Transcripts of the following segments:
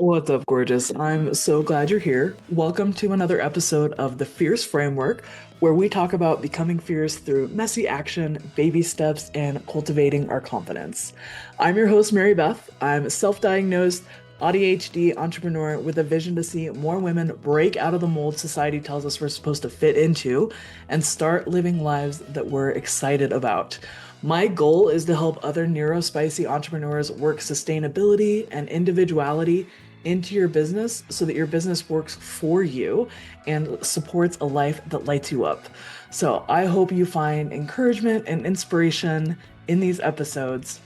What's up, gorgeous? I'm so glad you're here. Welcome to another episode of the Fierce Framework, where we talk about becoming fierce through messy action, baby steps, and cultivating our confidence. I'm your host, Mary Beth. I'm a self diagnosed ADHD entrepreneur with a vision to see more women break out of the mold society tells us we're supposed to fit into and start living lives that we're excited about. My goal is to help other neurospicy entrepreneurs work sustainability and individuality into your business so that your business works for you and supports a life that lights you up. So I hope you find encouragement and inspiration in these episodes.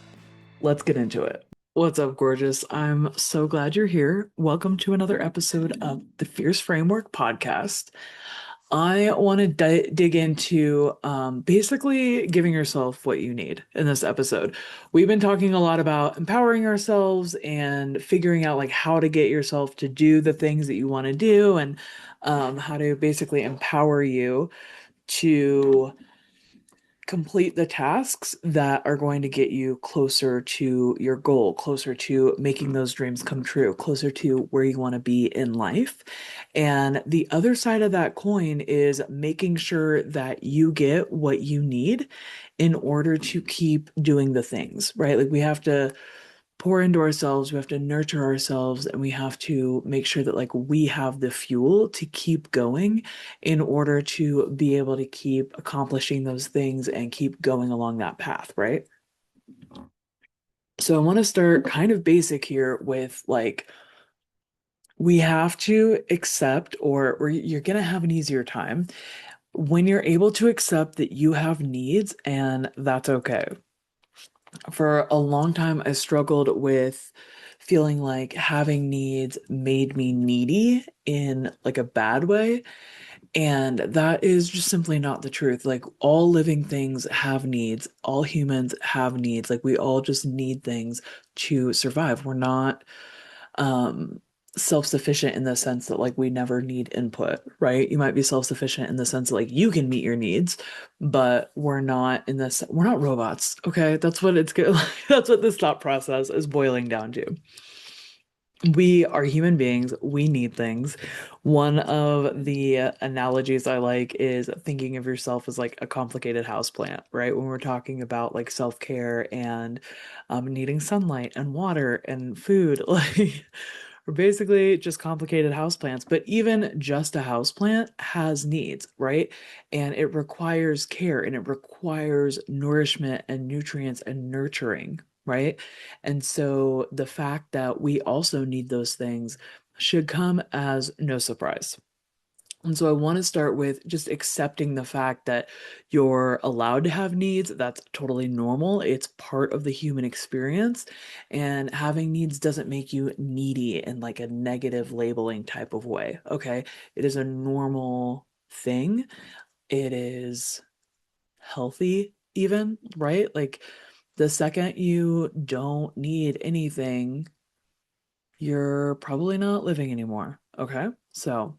Let's get into it. What's up, gorgeous? I'm so glad you're here. Welcome to another episode of the Fierce Framework podcast. I want to dig into basically giving yourself what you need in this episode. We've been talking a lot about empowering ourselves and figuring out like how to get yourself to do the things that you want to do and how to basically empower you to complete the tasks that are going to get you closer to your goal, closer to making those dreams come true, closer to where you want to be in life. And the other side of that coin is making sure that you get what you need in order to keep doing the things, right? Like we have to pour into ourselves, we have to nurture ourselves, and we have to make sure that like we have the fuel to keep going in order to be able to keep accomplishing those things and keep going along that path, right? So I want to start kind of basic here with like we have to accept or you're going to have an easier time when you're able to accept that you have needs and that's okay. For a long time, I struggled with feeling like having needs made me needy in like a bad way. And that is just simply not the truth. Like all living things have needs. All humans have needs. Like we all just need things to survive. We're not um self-sufficient in the sense that like we never need input, right? You might be self-sufficient in the sense that like you can meet your needs, but we're not robots, okay? That's what it's good. That's what this thought process is boiling down to. We are human beings. We need things. One of the analogies I like is thinking of yourself as like a complicated house plant, right? When we're talking about like self-care and needing sunlight and water and food, like we're basically just complicated houseplants. But even just a houseplant has needs, right? And it requires care and it requires nourishment and nutrients and nurturing, right? And so the fact that we also need those things should come as no surprise. And so I want to start with just accepting the fact that you're allowed to have needs. That's totally normal. It's part of the human experience. And having needs doesn't make you needy in like a negative labeling type of way. Okay. It is a normal thing. It is healthy, even, right? Like the second you don't need anything, you're probably not living anymore. Okay. So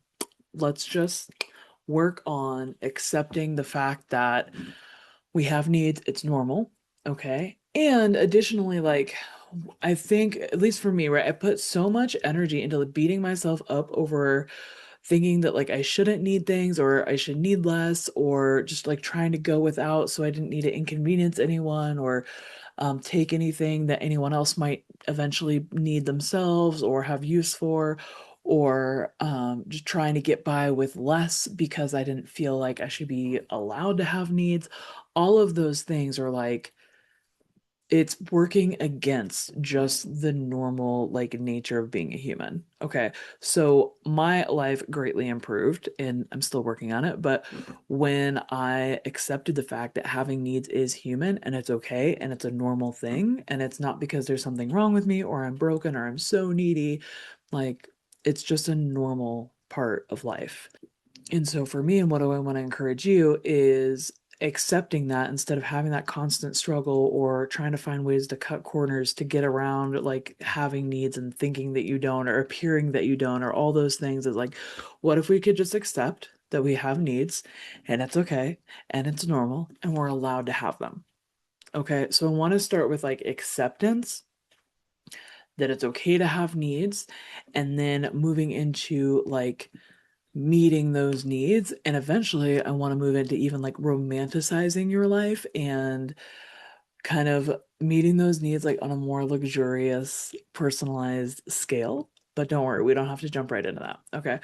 let's just work on accepting the fact that we have needs. It's normal. Okay. And additionally, like, I think, at least for me, right, I put so much energy into like, beating myself up over thinking that like I shouldn't need things or I should need less or just like trying to go without so I didn't need to inconvenience anyone or take anything that anyone else might eventually need themselves or have use for, or just trying to get by with less because I didn't feel like I should be allowed to have needs. All of those things are like, it's working against just the normal like nature of being a human. Okay. So my life greatly improved and I'm still working on it, but when I accepted the fact that having needs is human and it's okay and it's a normal thing and it's not because there's something wrong with me or I'm broken or I'm so needy, like it's just a normal part of life. And so for me, and what do I want to encourage you is accepting that instead of having that constant struggle or trying to find ways to cut corners to get around like having needs and thinking that you don't or appearing that you don't or all those things is like, what if we could just accept that we have needs and it's okay and it's normal and we're allowed to have them? Okay, so I want to start with like acceptance that it's okay to have needs, and then moving into like meeting those needs. And eventually, I want to move into even like romanticizing your life and kind of meeting those needs like on a more luxurious, personalized scale. But don't worry, we don't have to jump right into that. Okay.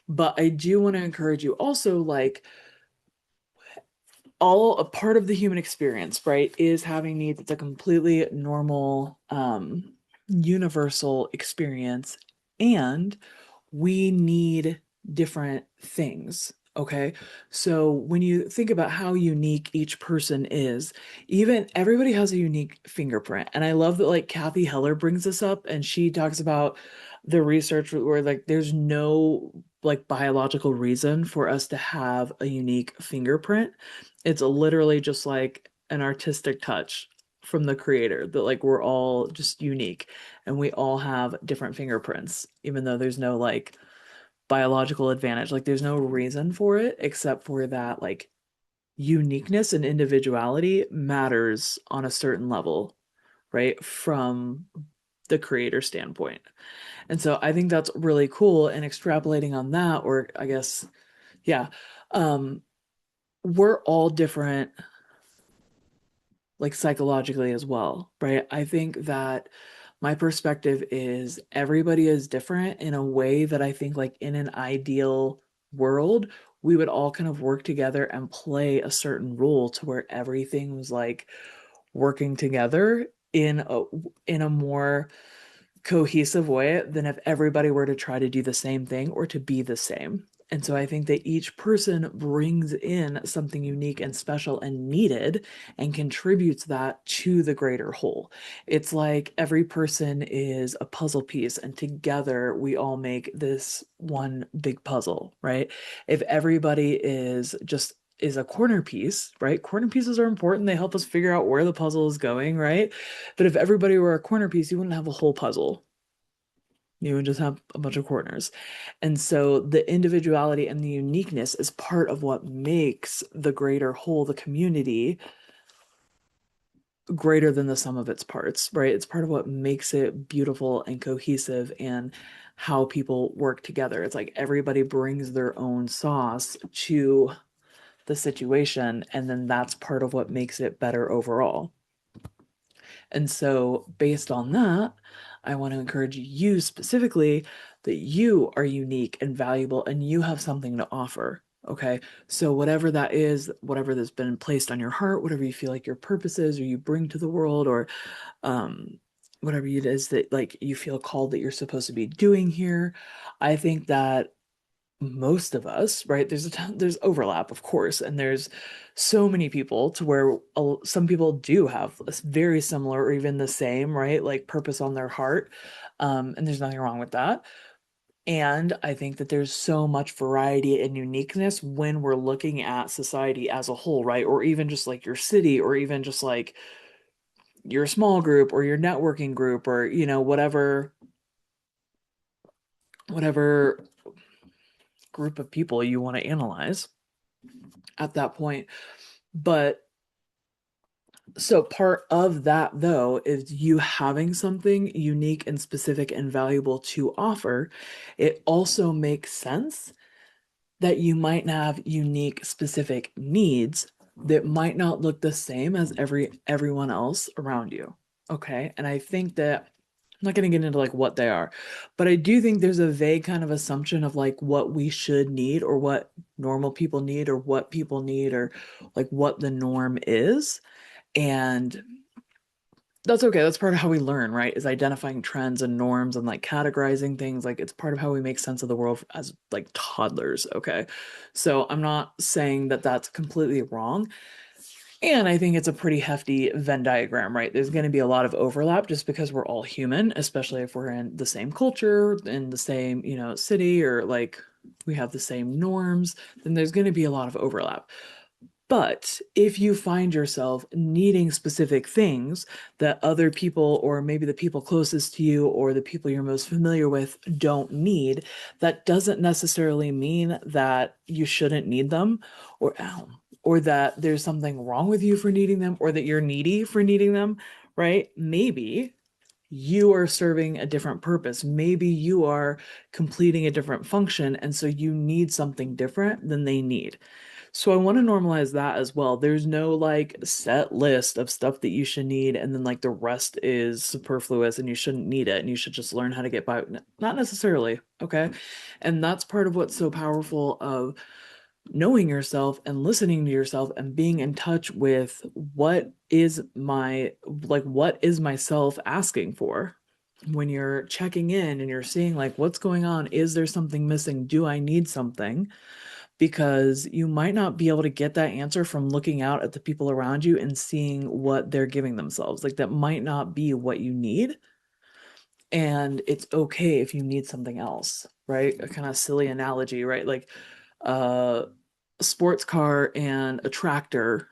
But I do want to encourage you also, like, all a part of the human experience, right, is having needs. It's a completely normal, universal experience. And we need different things. Okay. So when you think about how unique each person is, even everybody has a unique fingerprint. And I love that like Kathy Heller brings this up and she talks about the research where like there's no like biological reason for us to have a unique fingerprint. It's literally just like an artistic touch from the creator that like we're all just unique and we all have different fingerprints, even though there's no like biological advantage. Like there's no reason for it except for that like uniqueness and individuality matters on a certain level, right? From the creator standpoint. And so I think that's really cool. And extrapolating on that, or I guess, yeah, um, we're all different like psychologically as well, right? I think that my perspective is everybody is different in a way that I think like in an ideal world, we would all kind of work together and play a certain role to where everything was like working together in a more cohesive way than if everybody were to try to do the same thing or to be the same. And so I think that each person brings in something unique and special and needed and contributes that to the greater whole. It's like every person is a puzzle piece, and together we all make this one big puzzle, right? If everybody is a corner piece, right? Corner pieces are important. They help us figure out where the puzzle is going, right? But if everybody were a corner piece, you wouldn't have a whole puzzle. You would just have a bunch of corners. And so the individuality and the uniqueness is part of what makes the greater whole, the community, greater than the sum of its parts, right? It's part of what makes it beautiful and cohesive and how people work together. It's like everybody brings their own sauce to the situation, and then that's part of what makes it better overall. And so, based on that, I want to encourage you specifically that you are unique and valuable and you have something to offer. Okay. So, whatever that is, whatever that's been placed on your heart, whatever you feel like your purpose is or you bring to the world, or um, whatever it is that like you feel called that you're supposed to be doing here, I think that most of us, right? There's overlap, of course, and there's so many people to where some people do have a very similar or even the same, right? Like purpose on their heart. And there's nothing wrong with that. And I think that there's so much variety and uniqueness when we're looking at society as a whole, right? Or even just like your city, or even just like your small group or your networking group, or whatever group of people you want to analyze at that point. But so part of that though is you having something unique and specific and valuable to offer. It also makes sense that you might have unique specific needs that might not look the same as everyone else around you. Okay? And I think that I'm not going to get into like what they are, but I do think there's a vague kind of assumption of like what we should need or what normal people need or what people need or like what the norm is. And that's okay. That's part of how we learn, right? Is identifying trends and norms and like categorizing things. Like it's part of how we make sense of the world as like toddlers. Okay. So I'm not saying that that's completely wrong. And I think it's a pretty hefty Venn diagram, right? There's going to be a lot of overlap just because we're all human, especially if we're in the same culture, in the same, city, or like we have the same norms, then there's going to be a lot of overlap. But if you find yourself needing specific things that other people, or maybe the people closest to you, or the people you're most familiar with don't need, that doesn't necessarily mean that you shouldn't need them, or or that there's something wrong with you for needing them, or that you're needy for needing them, right? Maybe, you are serving a different purpose. Maybe you are completing a different function, and so you need something different than they need. So I want to normalize that as well. There's no like set list of stuff that you should need, and then like the rest is superfluous and you shouldn't need it and you should just learn how to get by. Not necessarily, okay? And that's part of what's so powerful of knowing yourself and listening to yourself and being in touch with what is myself asking for. When you're checking in and you're seeing like what's going on, is there something missing? Do I need something? Because you might not be able to get that answer from looking out at the people around you and seeing what they're giving themselves. Like that might not be what you need. And it's okay if you need something else, right? A kind of silly analogy, right? Like a sports car and a tractor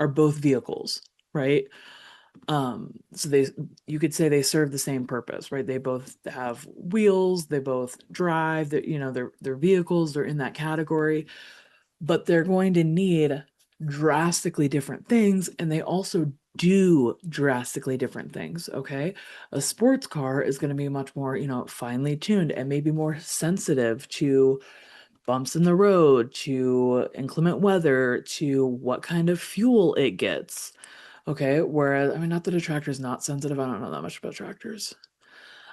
are both vehicles, right? So you could say they serve the same purpose, right? They both have wheels, they both drive, that they're vehicles, they're in that category, but they're going to need drastically different things, and they also do drastically different things, okay? A sports car is going to be much more, finely tuned and maybe more sensitive to bumps in the road, to inclement weather, to what kind of fuel it gets. Okay, whereas I mean, not that a tractor is not sensitive. I don't know that much about tractors.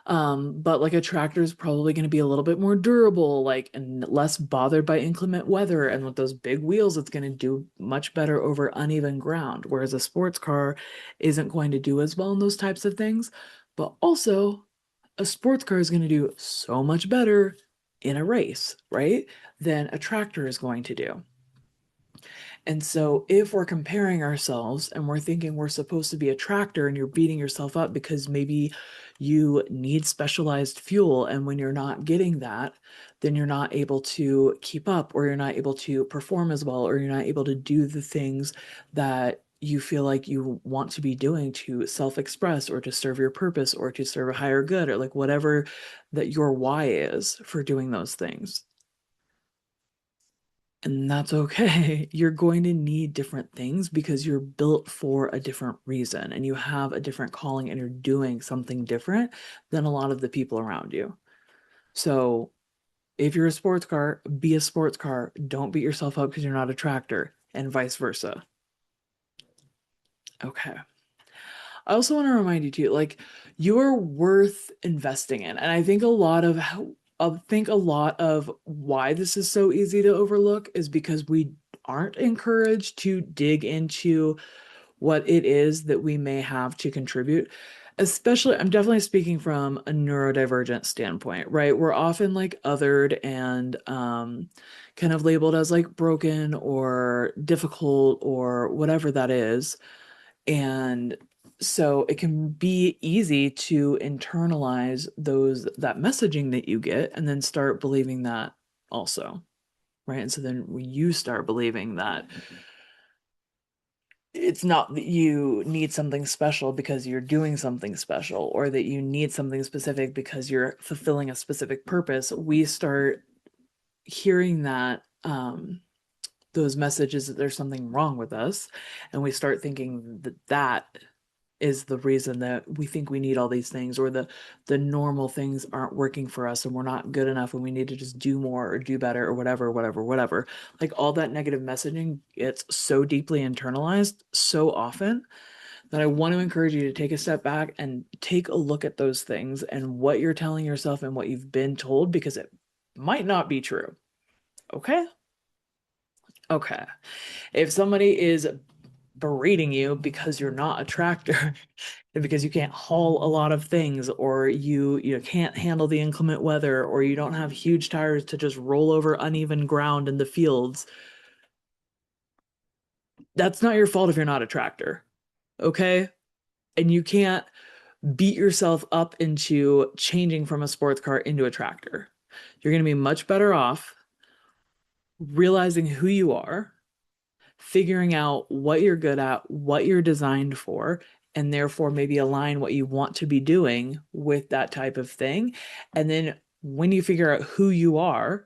But like a tractor is probably going to be a little bit more durable, like and less bothered by inclement weather. And with those big wheels, it's going to do much better over uneven ground. Whereas a sports car isn't going to do as well in those types of things. But also, a sports car is going to do so much better in a race, right? Than a tractor is going to do. And so, if we're comparing ourselves and we're thinking we're supposed to be a tractor and you're beating yourself up because maybe you need specialized fuel, and when you're not getting that, then you're not able to keep up, or you're not able to perform as well, or you're not able to do the things that you feel like you want to be doing to self express or to serve your purpose or to serve a higher good, or like whatever that your why is for doing those things. And that's okay. You're going to need different things because you're built for a different reason and you have a different calling and you're doing something different than a lot of the people around you. So if you're a sports car, be a sports car. Don't beat yourself up because you're not a tractor, and vice versa. Okay. I also want to remind you too, like you are worth investing in. And I think a lot of why this is so easy to overlook is because we aren't encouraged to dig into what it is that we may have to contribute. Especially, I'm definitely speaking from a neurodivergent standpoint, right? We're often like othered and kind of labeled as like broken or difficult or whatever that is. And so it can be easy to internalize that messaging that you get and then start believing that also, right? And so then when you start believing that it's not that you need something special because you're doing something special, or that you need something specific because you're fulfilling a specific purpose, we start hearing that those messages that there's something wrong with us, and we start thinking that that is the reason that we think we need all these things, or the normal things aren't working for us and we're not good enough and we need to just do more or do better or whatever, whatever, whatever. Like all that negative messaging gets so deeply internalized so often that I want to encourage you to take a step back and take a look at those things and what you're telling yourself and what you've been told, because it might not be true. Okay? Okay. If somebody is berating you because you're not a tractor and because you can't haul a lot of things, or you can't handle the inclement weather, or you don't have huge tires to just roll over uneven ground in the fields, that's not your fault if you're not a tractor. Okay? And you can't beat yourself up into changing from a sports car into a tractor. You're going to be much better off realizing who you are, figuring out what you're good at, what you're designed for, and therefore maybe align what you want to be doing with that type of thing. And then when you figure out who you are,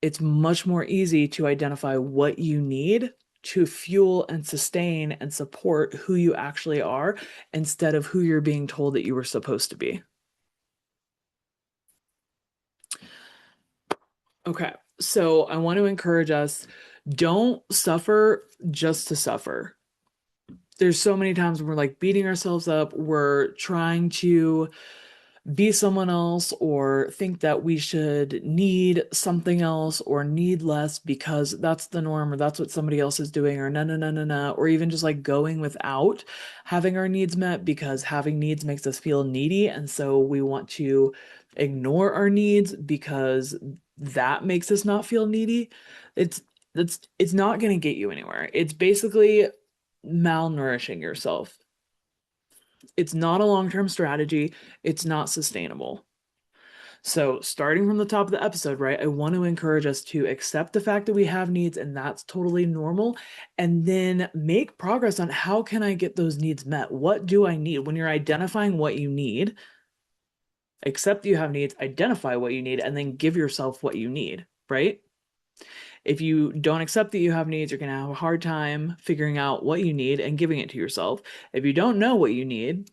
it's much more easy to identify what you need to fuel and sustain and support who you actually are instead of who you're being told that you were supposed to be. Okay. So I want to encourage us, don't suffer just to suffer. There's so many times when we're like beating ourselves up, we're trying to be someone else or think that we should need something else or need less because that's the norm or that's what somebody else is doing or no, no, no, no, no, or even just like going without having our needs met because having needs makes us feel needy. And so we want to ignore our needs because that makes us not feel needy. It's it's not going to get you anywhere. It's basically malnourishing yourself. It's not a long-term strategy. It's not sustainable. So, starting from the top of the episode, right, I want to encourage us to accept the fact that we have needs and that's totally normal, and then make progress on how can I get those needs met? What do I need? When you're identifying what you need, accept you have needs, identify what you need, and then give yourself what you need, right? If you don't accept that you have needs, you're going to have a hard time figuring out what you need and giving it to yourself. If you don't know what you need,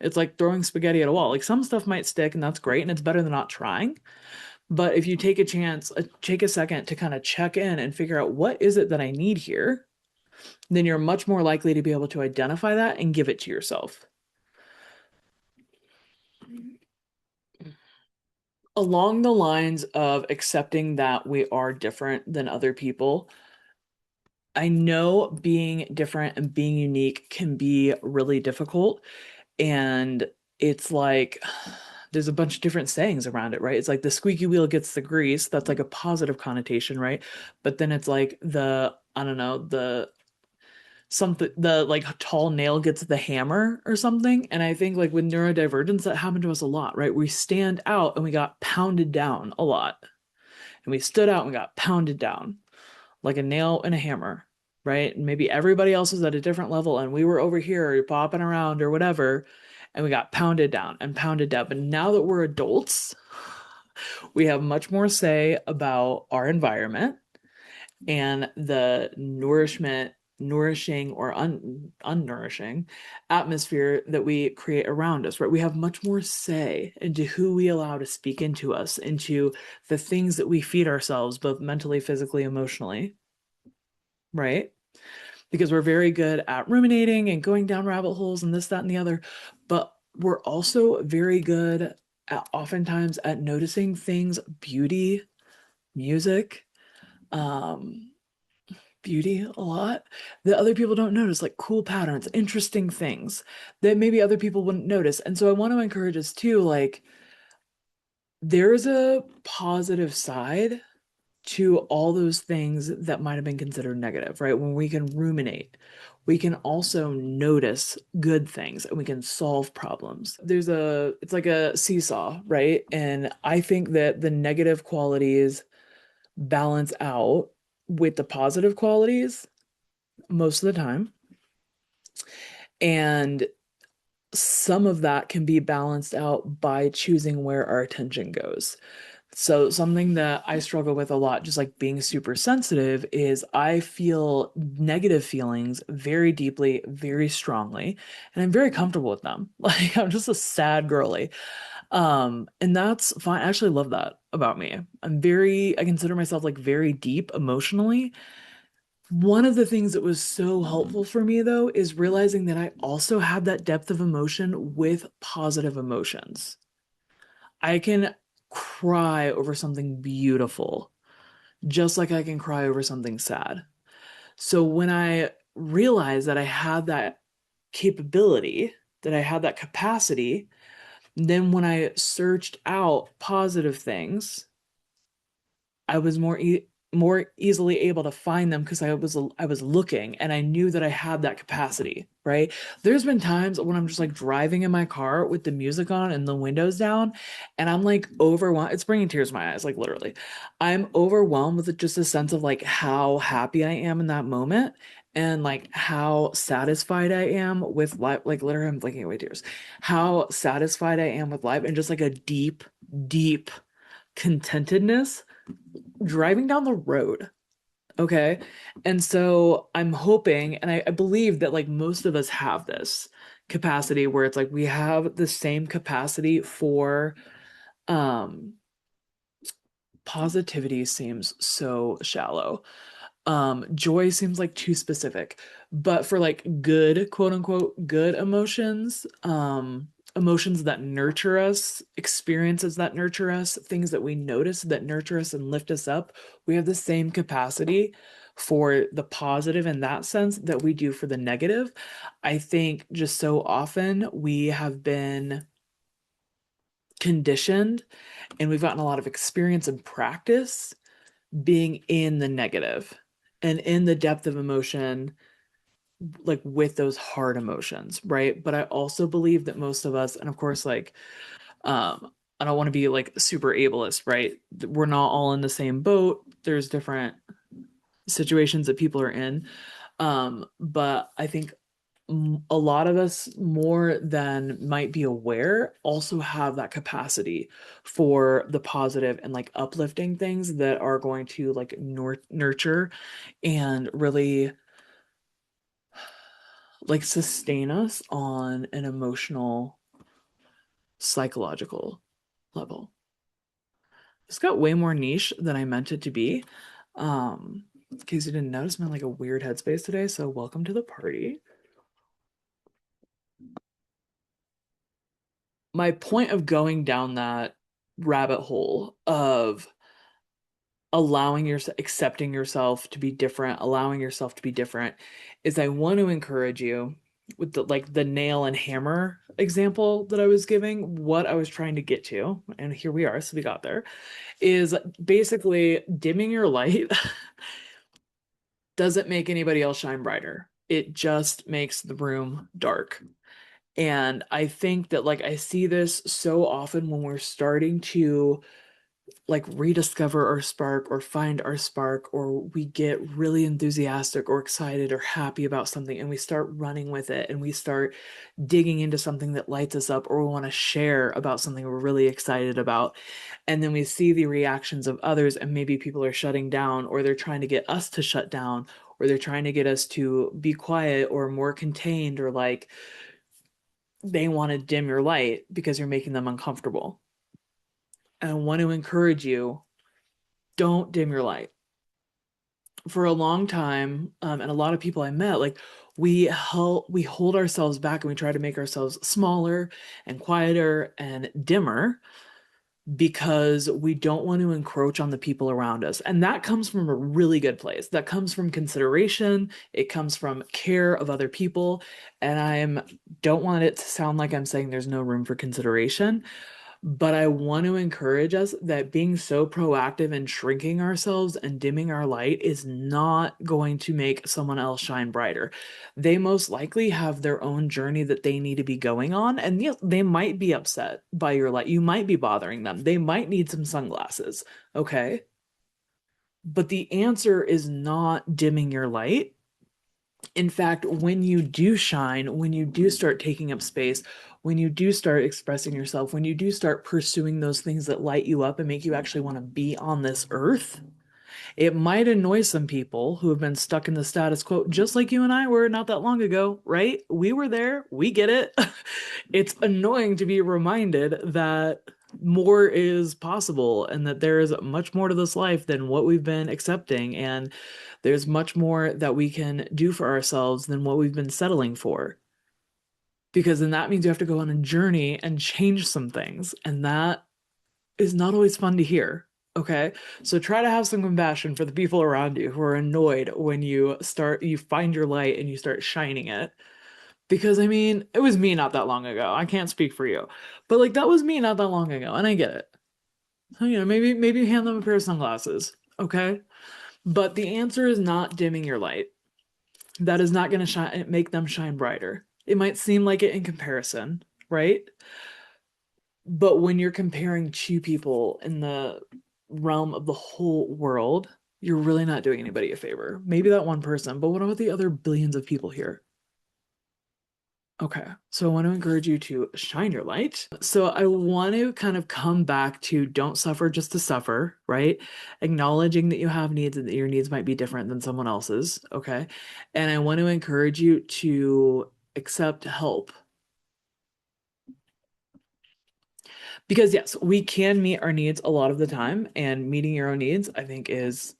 it's like throwing spaghetti at a wall. Like some stuff might stick and that's great and it's better than not trying. But if you take a chance, take a second to kind of check in and figure out what is it that I need here, then you're much more likely to be able to identify that and give it to yourself. Along the lines of accepting that we are different than other people, I know being different and being unique can be really difficult. And it's like there's a bunch of different sayings around it, right? It's like the squeaky wheel gets the grease. That's like a positive connotation, right? But then it's like I don't know, the like tall nail gets the hammer or something. And I think like with neurodivergence, that happened to us a lot, right? We stand out and we got pounded down a lot. And we stood out and we got pounded down like a nail and a hammer, right? And maybe everybody else was at a different level and we were over here popping around or whatever, and we got pounded down and pounded down. But now that we're adults, we have much more say about our environment and the nourishing or unnourishing atmosphere that we create around us, right? We have much more say into who we allow to speak into us, into the things that we feed ourselves, both mentally, physically, emotionally, right? Because we're very good at ruminating and going down rabbit holes and this, that, and the other. But we're also very good at oftentimes at noticing things, beauty, music, um, beauty a lot that other people don't notice, like cool patterns, interesting things that maybe other people wouldn't notice. And so I want to encourage us too, like, there's a positive side to all those things that might have been considered negative, right? When we can ruminate, we can also notice good things and we can solve problems. It's like a seesaw, right? And I think that the negative qualities balance out with the positive qualities most of the time. And some of that can be balanced out by choosing where our attention goes. So something that I struggle with a lot, just like being super sensitive, is I feel negative feelings very deeply, very strongly, and I'm very comfortable with them. Like I'm just a sad girly. And that's fine. I actually love that about me. I consider myself like very deep emotionally. One of the things that was so helpful for me though is realizing that I also have that depth of emotion with positive emotions. I can cry over something beautiful, just like I can cry over something sad. So when I realized that I had that capability, that I had that capacity, then when I searched out positive things, I was more easily able to find them because I was looking and I knew that I had that capacity, right? There's been times when I'm just like driving in my car with the music on and the windows down and I'm like overwhelmed. It's bringing tears to my eyes, like literally. I'm overwhelmed with just a sense of like how happy I am in that moment and like how satisfied I am with life. Like literally, I'm blinking away tears. How satisfied I am with life and just like a deep, deep contentedness driving down the road. Okay. And so I'm hoping, and I believe that like most of us have this capacity where it's like we have the same capacity for um positivity seems so shallow. Joy seems like too specific. But for like good, quote unquote, good emotions, emotions that nurture us, experiences that nurture us, things that we notice that nurture us and lift us up, we have the same capacity for the positive in that sense that we do for the negative. I think just so often we have been conditioned and we've gotten a lot of experience and practice being in the negative and in the depth of emotion, like with those hard emotions, right? But I also believe that most of us, and of course, like, I don't want to be like super ableist, right? We're not all in the same boat. There's different situations that people are in. But I think a lot of us, more than might be aware, also have that capacity for the positive and like uplifting things that are going to like nurture and really like sustain us on an emotional, psychological level. It's got way more niche than I meant it to be. In case you didn't notice, I'm in like a weird headspace today, so welcome to the party. My point of going down that rabbit hole of allowing yourself, accepting yourself to be different, allowing yourself to be different, is I want to encourage you with the like the nail and hammer example that I was giving, what I was trying to get to, and here we are, so we got there, is basically dimming your light doesn't make anybody else shine brighter. It just makes the room dark. And I think that like I see this so often when we're starting to like rediscover our spark or find our spark, or we get really enthusiastic or excited or happy about something and we start running with it and we start digging into something that lights us up, or we want to share about something we're really excited about. And then we see the reactions of others, and maybe people are shutting down, or they're trying to get us to shut down, or they're trying to get us to be quiet or more contained, or like they want to dim your light because you're making them uncomfortable. And I want to encourage you, don't dim your light. For a long time, and a lot of people I met, like we hold ourselves back and we try to make ourselves smaller and quieter and dimmer because we don't want to encroach on the people around us. And that comes from a really good place. That comes from consideration. It comes from care of other people. And I don't want it to sound like I'm saying there's no room for consideration. But I want to encourage us that being so proactive and shrinking ourselves and dimming our light is not going to make someone else shine brighter. They most likely have their own journey that they need to be going on, and yes, they might be upset by your light. You might be bothering them. They might need some sunglasses, okay? But the answer is not dimming your light. In fact, when you do shine, when you do start taking up space, when you do start expressing yourself, when you do start pursuing those things that light you up and make you actually want to be on this earth, it might annoy some people who have been stuck in the status quo, just like you and I were not that long ago, right? We were there, we get it. It's annoying to be reminded that more is possible and that there is much more to this life than what we've been accepting. And there's much more that we can do for ourselves than what we've been settling for. Because then that means you have to go on a journey and change some things. And that is not always fun to hear. Okay. So try to have some compassion for the people around you who are annoyed when you find your light and you start shining it. Because I mean, it was me not that long ago. I can't speak for you. But like that was me not that long ago, and I get it. So, maybe hand them a pair of sunglasses. Okay. But the answer is not dimming your light. That is not going to make them shine brighter. It might seem like it in comparison, right? But when you're comparing two people in the realm of the whole world, you're really not doing anybody a favor. Maybe that one person, but what about the other billions of people here? Okay, so I want to encourage you to shine your light. So I want to kind of come back to don't suffer just to suffer, right? Acknowledging that you have needs and that your needs might be different than someone else's, okay? And I want to encourage you to accept help. Because yes, we can meet our needs a lot of the time, and meeting your own needs, I think, is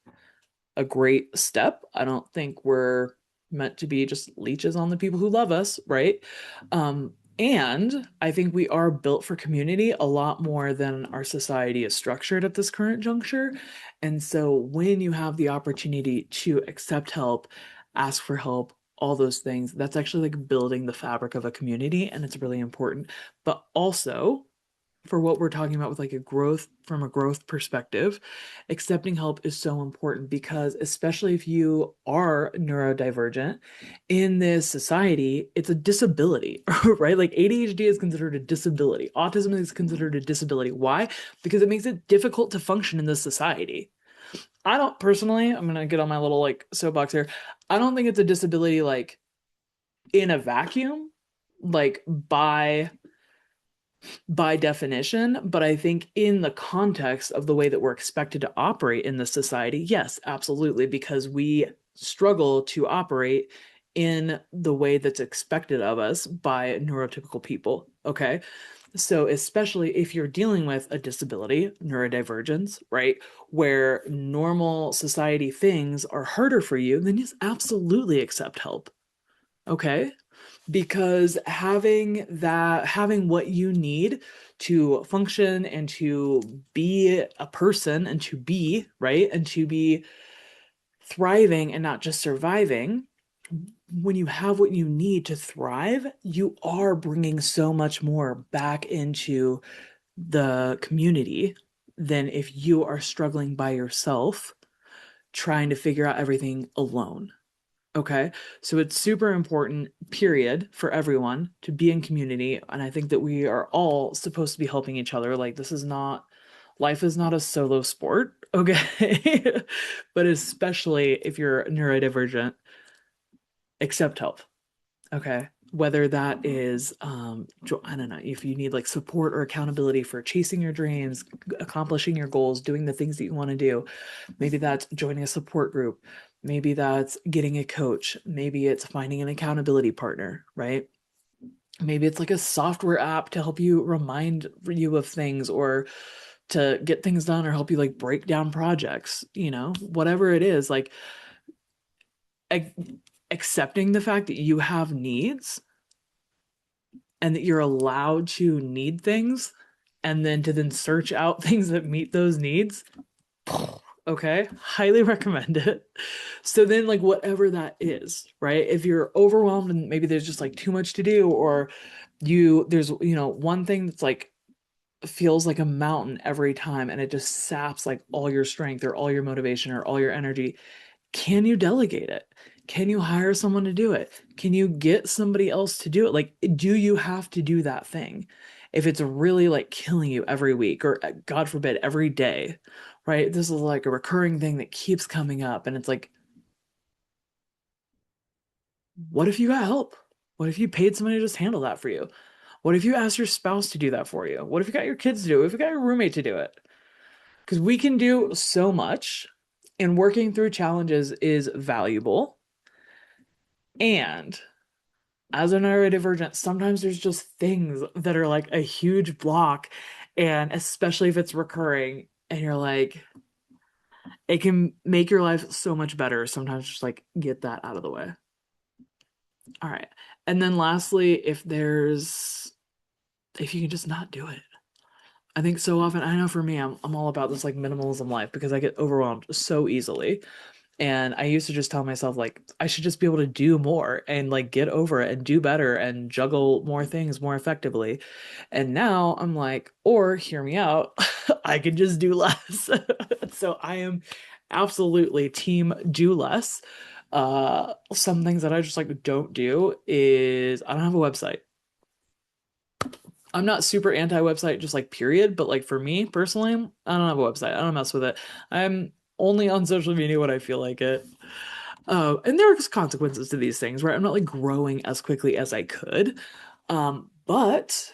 a great step. I don't think we're meant to be just leeches on the people who love us, right? And I think we are built for community a lot more than our society is structured at this current juncture. And so when you have the opportunity to accept help, ask for help, all those things, that's actually like building the fabric of a community, and it's really important. But also, for what we're talking about with like a growth from a growth perspective, accepting help is so important because especially if you are neurodivergent in this society, it's a disability, right? Like ADHD is considered a disability. Autism is considered a disability. Why? Because it makes it difficult to function in this society. I don't personally, I'm gonna get on my little like soapbox here. I don't think it's a disability like in a vacuum, like by definition, but I think in the context of the way that we're expected to operate in this society, yes, absolutely, because we struggle to operate in the way that's expected of us by neurotypical people. Okay. So, especially if you're dealing with a disability, neurodivergence, right, where normal society things are harder for you, then yes, absolutely accept help. Okay, because having what you need to function and to be a person and to be right and to be thriving and not just surviving, when you have what you need to thrive, you are bringing so much more back into the community than if you are struggling by yourself trying to figure out everything alone. Okay. So it's super important, period, for everyone to be in community. And I think that we are all supposed to be helping each other. Like, this is not, life is not a solo sport. Okay. But especially if you're neurodivergent, accept help. Okay. Whether that is, I don't know, if you need like support or accountability for chasing your dreams, accomplishing your goals, doing the things that you want to do. Maybe that's joining a support group. Maybe that's getting a coach. Maybe it's finding an accountability partner, right? Maybe it's like a software app to help you remind you of things or to get things done or help you like break down projects, whatever it is, like ac- accepting the fact that you have needs and that you're allowed to need things and then to then search out things that meet those needs. Okay, highly recommend it. So then, like, whatever that is, right? If you're overwhelmed and maybe there's just like too much to do, or there's, one thing that's like feels like a mountain every time and it just saps like all your strength or all your motivation or all your energy, can you delegate it? Can you hire someone to do it? Can you get somebody else to do it? Like, do you have to do that thing? If it's really like killing you every week or God forbid every day, right? This is like a recurring thing that keeps coming up. And it's like, what if you got help? What if you paid somebody to just handle that for you? What if you asked your spouse to do that for you? What if you got your kids to do it? What if you got your roommate to do it? Because we can do so much, and working through challenges is valuable. And as a neurodivergent, sometimes there's just things that are like a huge block. And especially if it's recurring, and you're like, it can make your life so much better. Sometimes just like get that out of the way. All right. And then lastly, if you can just not do it. I think so often, I know for me, I'm all about this like minimalism life because I get overwhelmed so easily. And I used to just tell myself, like, I should just be able to do more and like get over it and do better and juggle more things more effectively. And now I'm like, or hear me out, I can just do less. So I am absolutely team do less. Some things that I just like don't do is I don't have a website. I'm not super anti-website, just like period, but like for me personally, I don't have a website. I don't mess with it. I'm only on social media when I feel like it. And there are consequences to these things, right? I'm not like growing as quickly as I could. But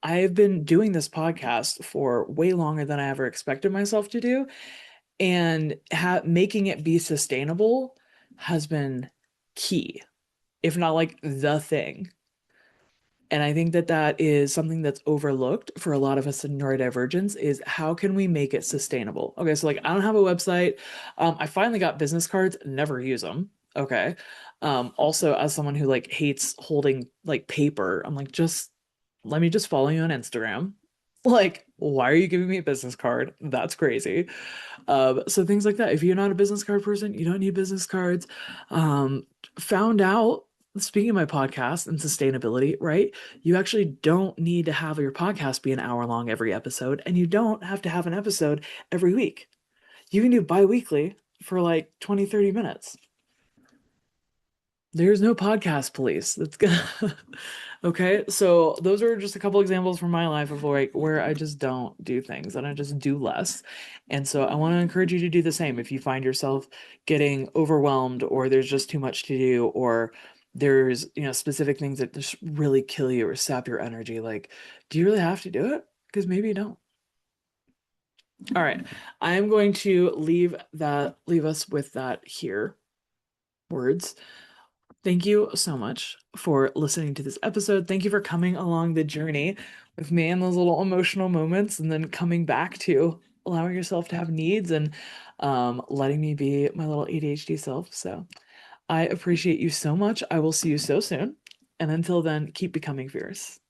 I've been doing this podcast for way longer than I ever expected myself to do, and making it be sustainable has been key, if not like the thing. And I think that that is something that's overlooked for a lot of us in neurodivergence is how can we make it sustainable? Okay, so like I don't have a website. I finally got business cards, never use them. Okay. Also as someone who like hates holding like paper, I'm like, just let me just follow you on Instagram. Like, why are you giving me a business card? That's crazy. So things like that. If you're not a business card person, you don't need business cards. Um, Found out, speaking of my podcast and sustainability, right? You actually don't need to have your podcast be an hour long every episode, and you don't have to have an episode every week. You can do bi-weekly for like 20, 30 minutes. There's no podcast police. That's gonna okay. So those are just a couple examples from my life of like where I just don't do things and I just do less. And so I want to encourage you to do the same. If you find yourself getting overwhelmed or there's just too much to do or there's, specific things that just really kill you or sap your energy, like, do you really have to do it? Because maybe you don't. All right. I'm going to leave us with that here words. Thank you so much for listening to this episode. Thank you for coming along the journey with me in those little emotional moments and then coming back to allowing yourself to have needs and letting me be my little ADHD self. So I appreciate you so much. I will see you so soon. And until then, keep becoming fierce.